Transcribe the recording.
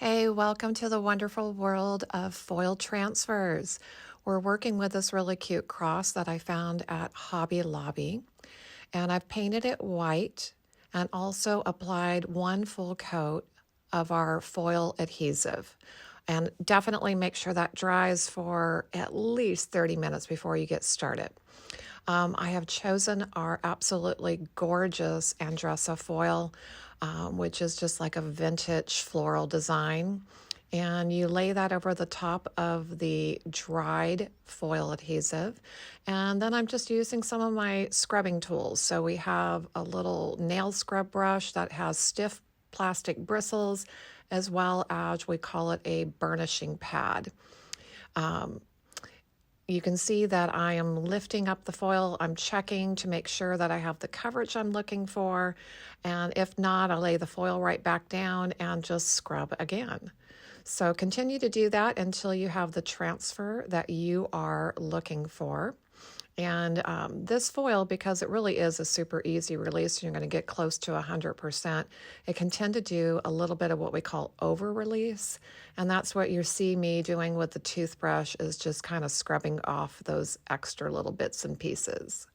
Hey, welcome to the wonderful world of foil transfers. We're working with this really cute cross that I found at Hobby Lobby, and I've painted it white and also applied one full coat of our foil adhesive. And definitely make sure that dries for at least 30 minutes before you get started. I have chosen our absolutely gorgeous Andressa foil, which is just like a vintage floral design. And you lay that over the top of the dried foil adhesive. And then I'm just using some of my scrubbing tools. So we have a little nail scrub brush that has stiff plastic bristles, as well as we call it a burnishing pad. You can see that I am lifting up the foil. I'm checking to make sure that I have the coverage I'm looking for. And if not, I'll lay the foil right back down and just scrub again. So continue to do that until you have the transfer that you are looking for. And this foil, because it really is a super easy release, you're going to get close to 100%. It can tend to do a little bit of what we call over release. And that's what you see me doing with the toothbrush, is just kind of scrubbing off those extra little bits and pieces.